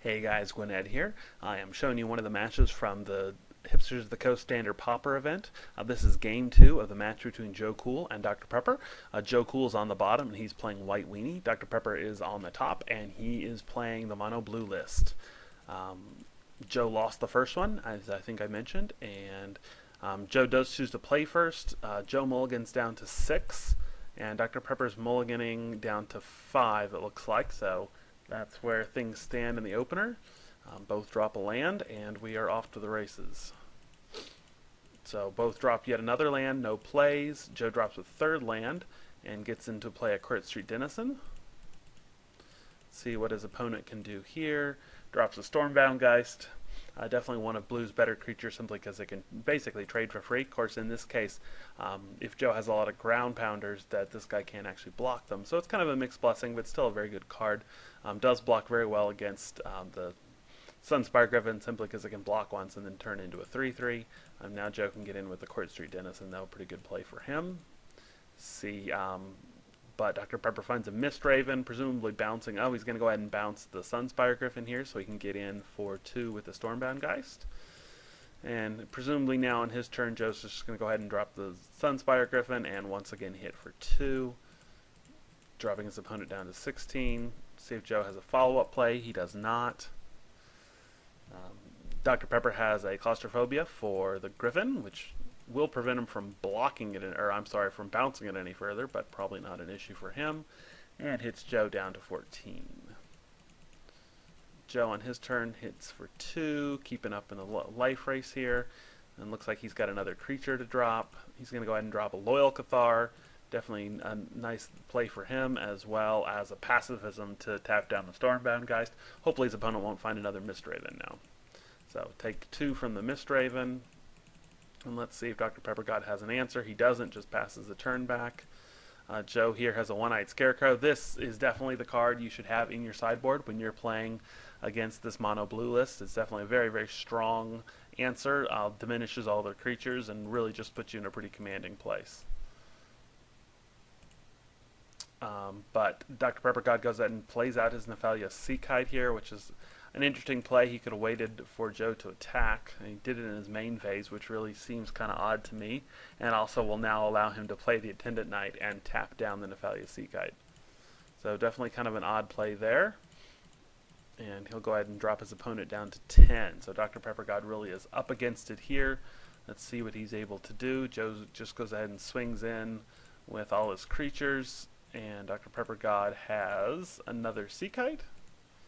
Hey guys, gwyned here. I am showing you one of the matches from the Hipsters of the Coast Standard Pauper event. This is game 2 of the match between Joekewwl and Dr. Pepper. Joekewwl is on the bottom and he's playing white weenie. Dr. Pepper is on the top and he is playing the mono blue list. Joe lost the first one, as I think I mentioned, and Joe does choose to play first. Joe mulligans down to 6, and Dr. Pepper's mulliganing down to 5, it looks like, so that's where things stand in the opener. Both drop a land, and we are off to the races. So both drop yet another land, no plays. Joe drops a third land and gets into play a Court Street Denizen. See what his opponent can do here. Drops a Stormbound Geist. Definitely one of Blue's better creatures simply because it can basically trade for free. Of course, in this case, if Joe has a lot of ground pounders, that this guy can't actually block them. So it's kind of a mixed blessing, but still a very good card. Does block very well against the Sunspire Griffin simply because it can block once and then turn into a 3-3. Now Joe can get in with the Court Street Denizen, though, pretty good play for him. See, but Dr. Pepper finds a Mist Raven, presumably bouncing. Oh, he's going to go ahead and bounce the Sunspire Griffin here so he can get in for 2 with the Stormbound Geist. And presumably now on his turn, Joe's just going to go ahead and drop the Sunspire Griffin and once again hit for 2, dropping his opponent down to 16. See if Joe has a follow-up play. He does not. Dr. Pepper has a Claustrophobia for the Griffin, which will prevent him from blocking it, or I'm sorry, from bouncing it any further, but probably not an issue for him, and hits Joe down to 14. Joe on his turn hits for 2, keeping up in the life race here, and looks like he's got another creature to drop. He's going to go ahead and drop a Loyal Cathar. Definitely a nice play for him, as well as a pacifism to tap down the Stormbound Geist. Hopefully his opponent won't find another Mist Raven now. So take 2 from the Mist Raven. And let's see if DrPepperGod has an answer. He doesn't, just passes the turn back. Joe here has a One-Eyed Scarecrow. This is definitely the card you should have in your sideboard when you're playing against this mono blue list. It's definitely a very, very strong answer. Diminishes all their creatures and really just puts you in a pretty commanding place. But DrPepperGod goes ahead and plays out his Nephalia Seakite here, which is an interesting play. He could have waited for Joe to attack, and he did it in his main phase, which really seems kind of odd to me, and also will now allow him to play the Attendant Knight and tap down the Nephalia Seakite. So definitely kind of an odd play there, and he'll go ahead and drop his opponent down to 10. So DrPepperGod really is up against it here. Let's see what he's able to do. Joe just goes ahead and swings in with all his creatures, and DrPepperGod has another Seakite.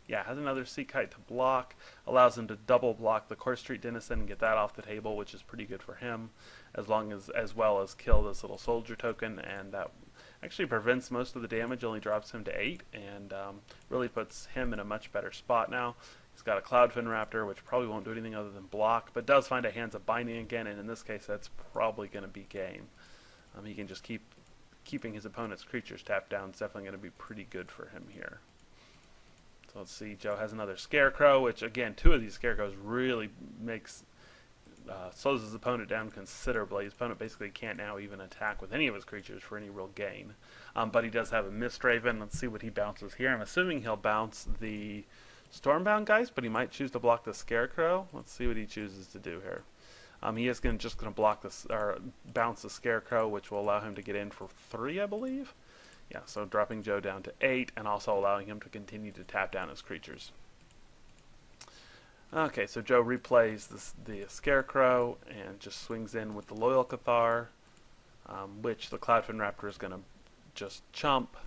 Yeah, has another Seakite to block. Allows him to double block the Court Street Denizen and get that off the table, which is pretty good for him, as well as kill this little soldier token, and that actually prevents most of the damage, only drops him to 8, and really puts him in a much better spot now. He's got a Cloudfin Raptor, which probably won't do anything other than block, but does find a Hands of Binding again, and in this case that's probably going to be game. He can just keeping his opponent's creatures tapped down. It's definitely going to be pretty good for him here. So let's see, Joe has another Scarecrow, which again, 2 of these Scarecrows really slows his opponent down considerably. His opponent basically can't now even attack with any of his creatures for any real gain. But he does have a Mist Raven. Let's see what he bounces here. I'm assuming he'll bounce the Stormbound Geist, but he might choose to block the Scarecrow. Let's see what he chooses to do here. He is just going to block this, or bounce the Scarecrow, which will allow him to get in for 3, I believe. Yeah, so dropping Joe down to 8 and also allowing him to continue to tap down his creatures. Okay, so Joe replays the Scarecrow and just swings in with the Loyal Cathar, which the Cloudfin Raptor is going to just chump,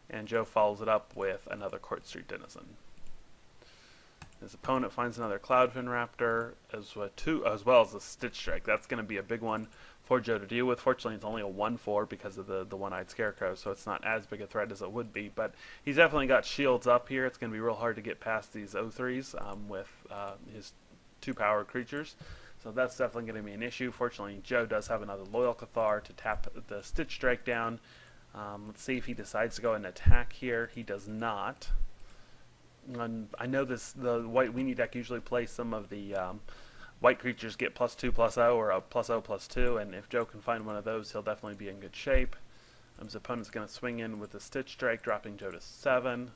and Joe follows it up with another Court Street Denizen. His opponent finds another Cloudfin Raptor, as well as a Stitch Strike. That's going to be a big one for Joe to deal with. Fortunately, it's only a 1/4 because of the One-Eyed Scarecrow, so it's not as big a threat as it would be. But he's definitely got shields up here. It's going to be real hard to get past these O3s with his 2-power creatures. So that's definitely going to be an issue. Fortunately, Joe does have another Loyal Cathar to tap the Stitch Strike down. Let's see if he decides to go and attack here. He does not. I know the white weenie deck usually plays some of the white creatures get +2/+0 or a +0/+2, and if Joe can find one of those, he'll definitely be in good shape. His opponent's going to swing in with the Stitch Strike, dropping Joe to 7,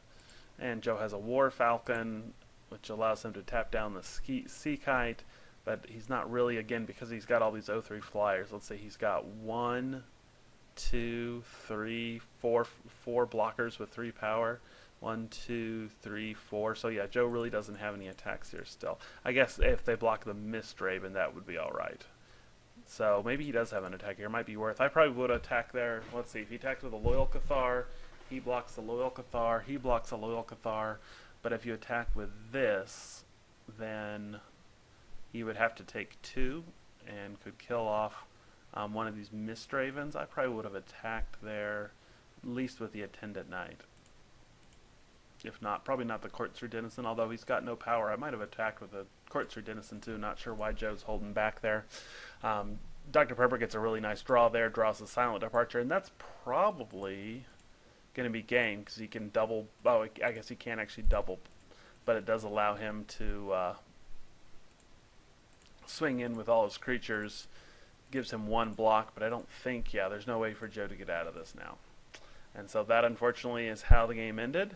and Joe has a War Falcon, which which allows him to tap down the sea kite, but he's not really, again, because he's got all these 0-3 flyers. Let's say he's got 1, 2, 3, 4 blockers with 3 power. 1, 2, 3, 4. So yeah, Joe really doesn't have any attacks here still. I guess if they block the Mist Raven, that would be alright. So maybe he does have an attack here. Might be worth. I probably would attack there. Let's see. If he attacked with a Loyal Cathar, he blocks the Loyal Cathar, he blocks a Loyal Cathar. But if you attack with this, then he would have to take 2 and could kill off one of these Mist Ravens. I probably would have attacked there, at least with the Attendant Knight. If not, probably not the Courtier Denizen, although he's got no power. I might have attacked with a Courtier Denizen too. Not sure why Joe's holding back there. Dr. Pepper gets a really nice draw there, draws the Silent Departure, and that's probably going to be game because he can double. Oh, I guess he can't actually double, but it does allow him to swing in with all his creatures. Gives him 1 block, but I don't think, yeah, there's no way for Joe to get out of this now. And so that, unfortunately, is how the game ended.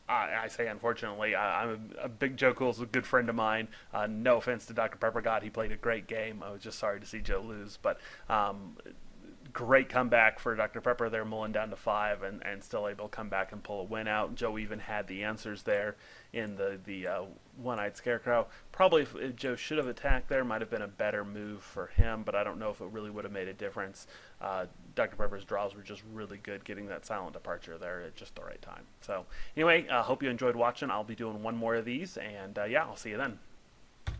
I say unfortunately. I'm a big Joekewwl's a good friend of mine. No offense to DrPepperGod, he played a great game. I was just sorry to see Joe lose, but great comeback for Dr. Pepper there, mulling down to 5 and still able to come back and pull a win out. Joe even had the answers there in the One-Eyed Scarecrow. Probably if Joe should have attacked there, might have been a better move for him, but I don't know if it really would have made a difference. Dr. Pepper's draws were just really good, getting that Silent Departure there at just the right time. So anyway, hope you enjoyed watching. I'll be doing one more of these, and yeah, I'll see you then.